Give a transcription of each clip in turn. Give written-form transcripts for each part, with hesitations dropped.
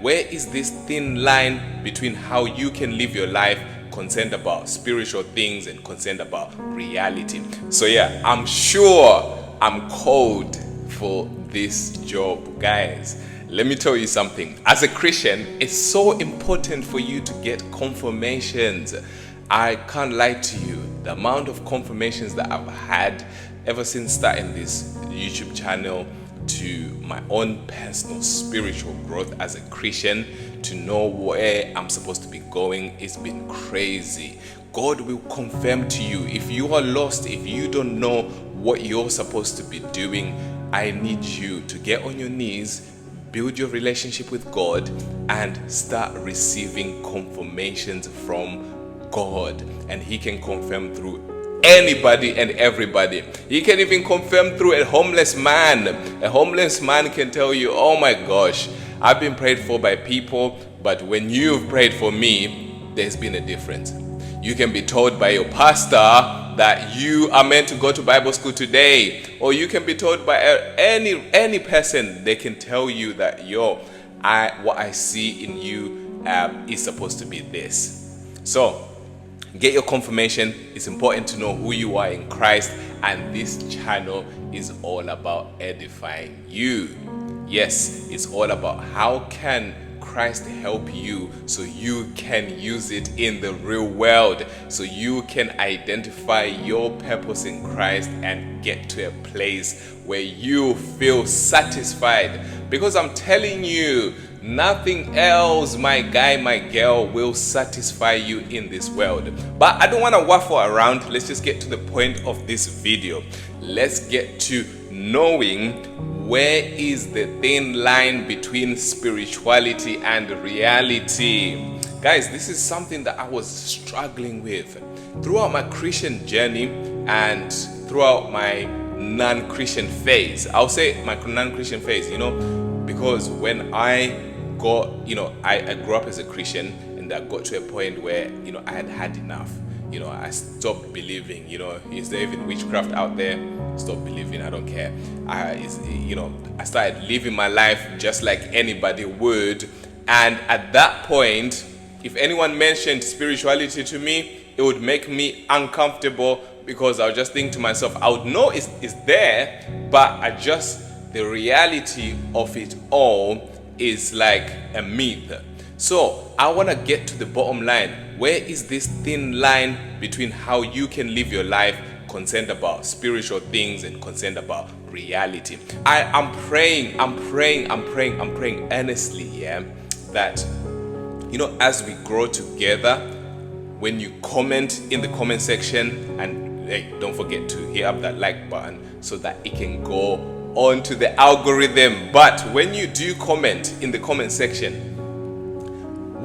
where is this thin line between how you can live your life concerned about spiritual things and concerned about reality? So yeah, I'm sure I'm called for this job, guys. Let me tell you something. As a Christian, it's so important for you to get confirmations. I can't lie to you. The amount of confirmations that I've had ever since starting this YouTube channel, to my own personal spiritual growth as a Christian, to know where I'm supposed to be going, it's been crazy. God will confirm to you. If you are lost, if you don't know what you're supposed to be doing, I need you to get on your knees, build your relationship with God, and start receiving confirmations from God. And He can confirm through anybody and everybody. He can even confirm through a homeless man. A homeless man can tell you, oh my gosh, I've been prayed for by people, but when you've prayed for me, there's been a difference. You can be told by your pastor that you are meant to go to Bible school today, or you can be told by any person. They can tell you that what I see in you is supposed to be this. So get your confirmation. It's important to know who you are in Christ, and this channel is all about edifying you. Yes, it's all about how can Christ help you so you can use it in the real world, so you can identify your purpose in Christ and get to a place where you feel satisfied. Because I'm telling you, nothing else, my guy, my girl, will satisfy you in this world. But I don't want to waffle around. Let's just get to the point of this video. Let's get to knowing where is the thin line between spirituality and reality. Guys, this is something that I was struggling with throughout my Christian journey and throughout my non-Christian phase. I'll say my non-Christian phase, because when I grew up as a Christian, and I got to a point where, I had had enough. I stopped believing, is there even witchcraft out there? Stop believing, I don't care. I started living my life just like anybody would. And at that point, if anyone mentioned spirituality to me, it would make me uncomfortable, because I would just think to myself, I would know it's there, but the reality of it all is like a myth. So I want to get to the bottom line. Where is this thin line between how you can live your life concerned about spiritual things and concerned about reality? I'm praying earnestly, that as we grow together, when you comment in the comment section, and hey, don't forget to hit up that like button so that it can go onto the algorithm. But when you do comment in the comment section,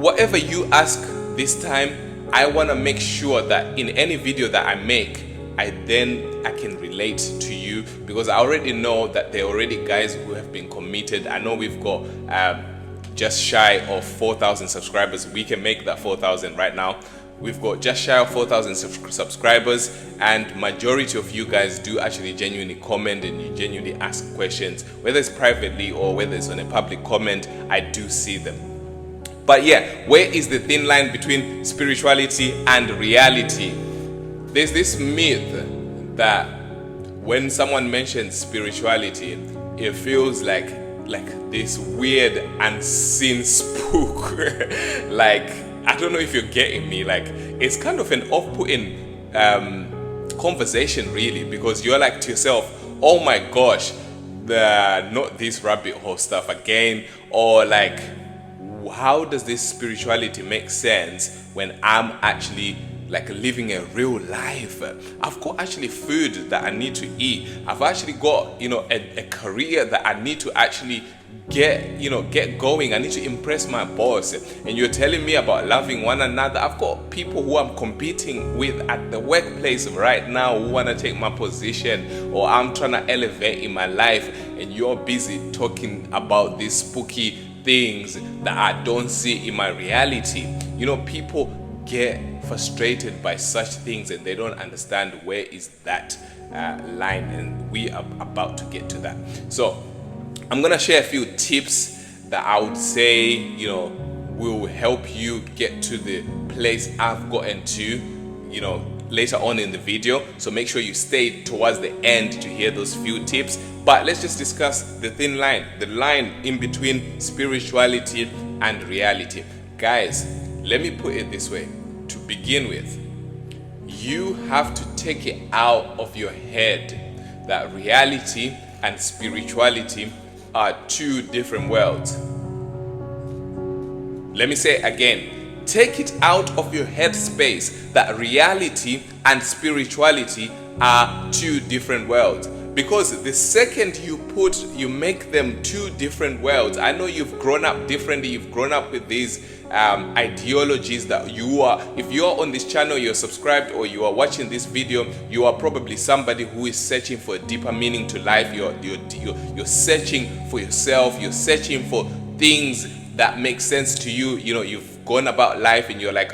whatever you ask this time, I want to make sure that in any video that I make, I can relate to you, because I already know that there are already guys who have been committed. I know we've got just shy of 4,000 subscribers. We can make that 4,000 right now. We've got just shy of 4,000 subscribers, and majority of you guys do actually genuinely comment, and you genuinely ask questions, whether it's privately or whether it's on a public comment. I do see them. But yeah, where is the thin line between spirituality and reality? There's this myth that when someone mentions spirituality, it feels like this weird unseen spook. Like, I don't know if you're getting me. Like, it's kind of an off-putting conversation, really, because you're like to yourself, oh my gosh, not this rabbit hole stuff again, or like, how does this spirituality make sense when I'm actually like living a real life? I've got actually food that I need to eat. I've actually got, a career that I need to actually get going. I need to impress my boss. And you're telling me about loving one another. I've got people who I'm competing with at the workplace right now who want to take my position, or I'm trying to elevate in my life, and you're busy talking about these spooky things that I don't see in my reality. People get frustrated by such things, and they don't understand where is that line, and we are about to get to that. So I'm gonna share a few tips that I would say, will help you get to the place I've gotten to, later on in the video. So make sure you stay towards the end to hear those few tips. But let's just discuss the thin line, the line in between spirituality and reality. Guys, let me put it this way. To begin with, you have to take it out of your head that reality and spirituality are two different worlds. Let me say it again. Take it out of your head space that reality and spirituality are two different worlds. Because the second you make them two different worlds. I know you've grown up differently. You've grown up with these ideologies that if you're on this channel, you're subscribed, or you are watching this video, you are probably somebody who is searching for a deeper meaning to life. You're searching for yourself. You're searching for things that make sense to you. You've gone about life and you're like,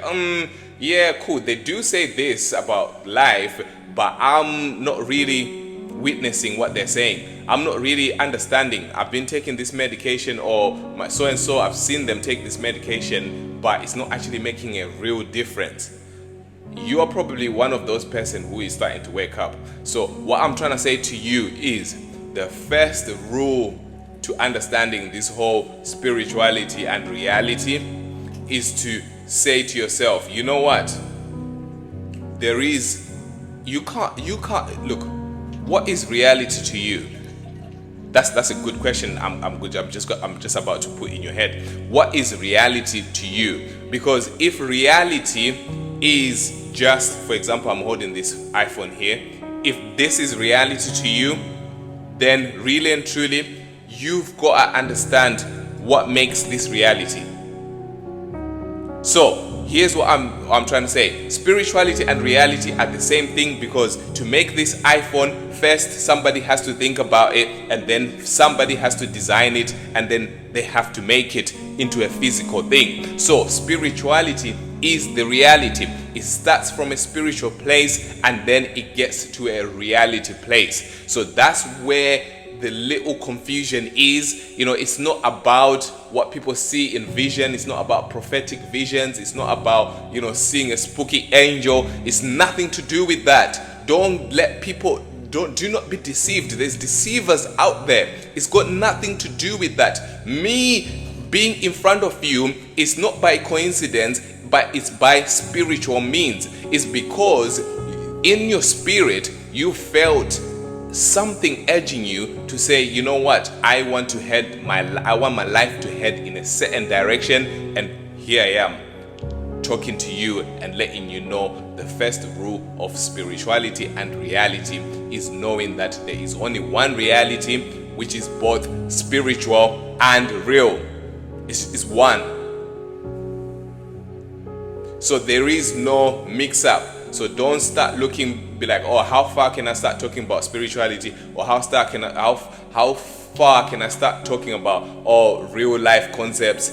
yeah, cool. They do say this about life, but I'm not really witnessing what they're saying. I'm not really understanding. I've been taking this medication, or my so and so, I've seen them take this medication, but it's not actually making a real difference. You are probably one of those person who is starting to wake up. So what I'm trying to say to you is the first rule to understanding this whole spirituality and reality is to say to yourself, you know what? You can't look. What is reality to you? That's a good question. I'm just about to put in your head. What is reality to you? Because if reality is just, for example, I'm holding this iPhone here. If this is reality to you, then really and truly, you've got to understand what makes this reality. So here's what I'm trying to say. Spirituality and reality are the same thing, because to make this iPhone, first somebody has to think about it, and then somebody has to design it, and then they have to make it into a physical thing. So spirituality is the reality. It starts from a spiritual place and then it gets to a reality place. So that's where the little confusion is. It's not about what people see in vision. It's not about prophetic visions. It's not about, seeing a spooky angel. It's nothing to do with that. Don't let people, do not be deceived. There's deceivers out there. It's got nothing to do with that. Me being in front of you is not by coincidence, but it's by spiritual means. It's because in your spirit you felt something urging you to say, you know what, I want my life to head in a certain direction, and here I am talking to you and letting you know the first rule of spirituality and reality is knowing that there is only one reality, which is both spiritual and real. It's one. So there is no mix up. So don't start be like, oh, how far can I start talking about spirituality? Or how far can I start talking about real life concepts?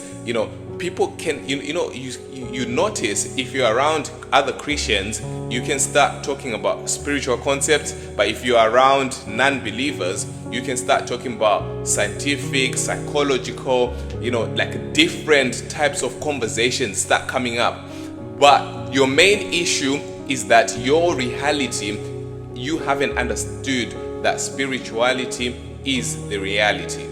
People can, you notice if you're around other Christians, you can start talking about spiritual concepts. But if you're around non-believers, you can start talking about scientific, psychological, like different types of conversations start coming up. But your main issue is that your reality, you haven't understood that spirituality is the reality.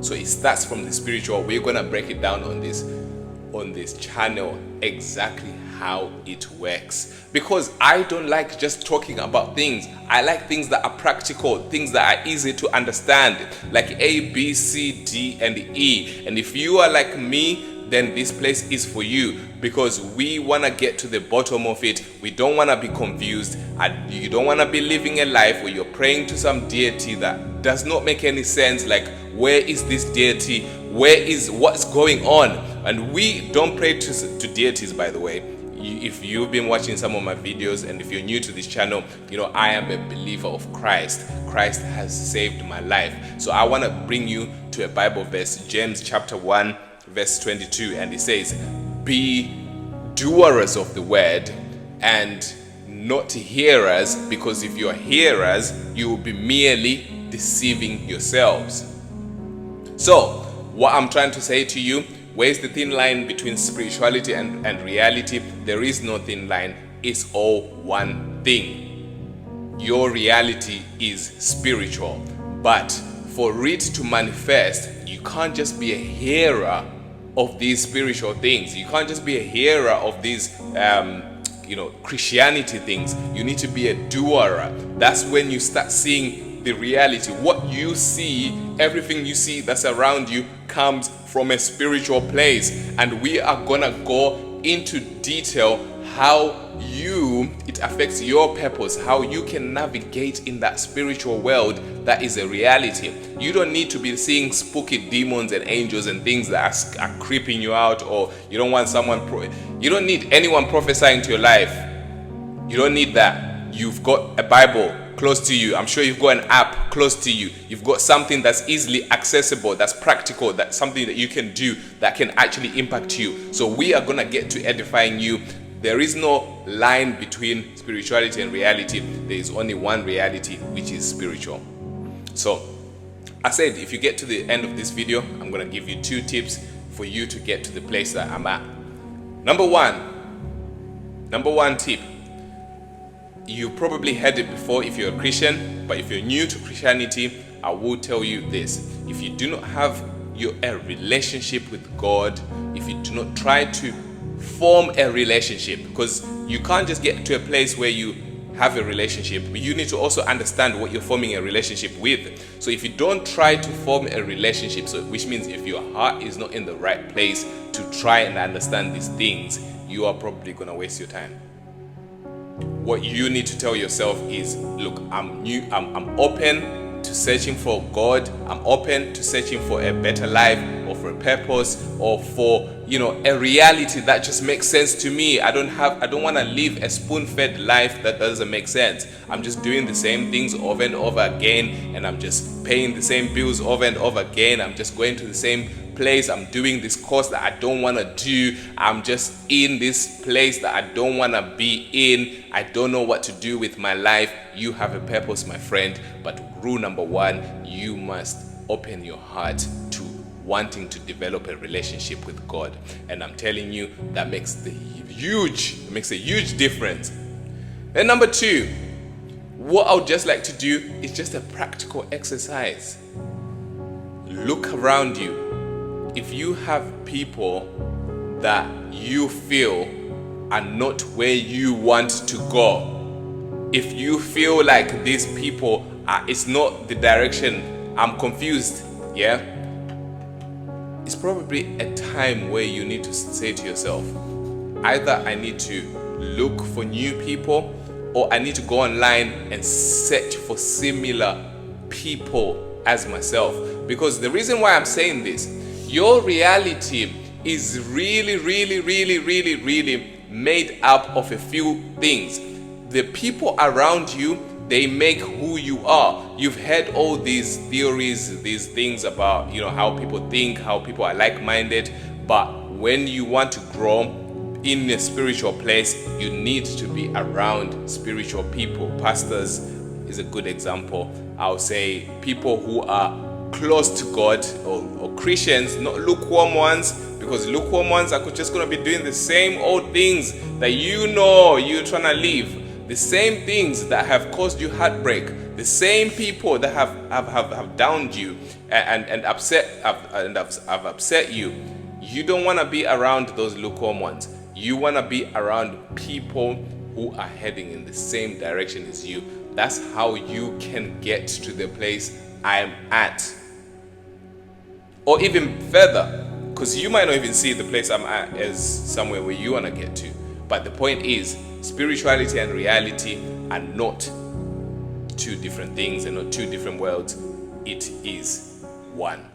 So it starts from the spiritual. We're going to break it down on this channel exactly how it works, because I don't like just talking about things. I like things that are practical, things that are easy to understand, like A, B, C, D, and E. And if you are like me, then this place is for you, because we want to get to the bottom of it. We don't want to be confused, and you don't want to be living a life where you're praying to some deity that does not make any sense. Like, where is this deity? What's going on? And we don't pray to deities, by the way. If you've been watching some of my videos, and if you're new to this channel, I am a believer of Christ. Christ has saved my life. So I want to bring you to a Bible verse, James chapter 1, verse 22, and it says, be doers of the word and not hearers, because if you're hearers, you will be merely deceiving yourselves. So what I'm trying to say to you, where's the thin line between spirituality and reality? There is no thin line. It's all one thing. Your reality is spiritual, but for it to manifest, you can't just be a hearer of these spiritual things. You can't just be a hearer of these Christianity things. You need to be a doer. That's when you start seeing the reality. What you see, everything you see that's around you comes from a spiritual place. And we are gonna go into detail how it affects your purpose, how you can navigate in that spiritual world that is a reality. You don't need to be seeing spooky demons and angels and things that are creeping you out, or you don't want you don't need anyone prophesying to your life. You don't need that. You've got a Bible close to you. I'm sure you've got an app close to you. You've got something that's easily accessible, that's practical, that's something that you can do that can actually impact you. So we are going to get to edifying you. There is no line between spirituality and reality. There is only one reality, which is spiritual. So I said, if you get to the end of this video, I'm going to give you 2 tips for you to get to the place that I'm at. Number one tip. You probably heard it before if you're a Christian, but if you're new to Christianity, I will tell you this. If you do not have a relationship with God, if you do not try to form a relationship, because you can't just get to a place where you have a relationship, but you need to also understand what you're forming a relationship with. So if you don't try to form a relationship, which means if your heart is not in the right place to try and understand these things, you are probably going to waste your time. What you need to tell yourself is, look, I'm open to searching for God. I'm open to searching for a better life, or for a purpose, or for a reality that just makes sense to me. I don't want to live a spoon-fed life that doesn't make sense. I'm just doing the same things over and over again, and I'm just paying the same bills over and over again. I'm just going to the same place. I'm doing this course that I don't want to do. I'm just in this place that I don't want to be in. I don't know what to do with my life. You have a purpose, my friend, but rule number 1, you must open your heart to wanting to develop a relationship with God. And I'm telling you, that makes a huge difference. And number 2, what I would just like to do is just a practical exercise. Look around you. If you have people that you feel are not where you want to go, if you feel like these people it's not the direction, I'm confused, it's probably a time where you need to say to yourself, either I need to look for new people, or I need to go online and search for similar people as myself. Because the reason why I'm saying this, your reality is really made up of a few things. The people around you, they make who you are. You've heard all these theories, these things about how people think, how people are like-minded. But when you want to grow in a spiritual place, you need to be around spiritual people. Pastors is a good example. I'll say people who are close to God, or Christians, not lukewarm ones, because lukewarm ones are just going to be doing the same old things that you're trying to live, the same things that have caused you heartbreak, the same people that have downed you and have upset you. You don't want to be around those lukewarm ones. You want to be around people who are heading in the same direction as you. That's how you can get to the place I'm at. Or even further, because you might not even see the place I'm at as somewhere where you want to get to. But the point is, spirituality and reality are not 2 different things and not 2 different worlds. It is one.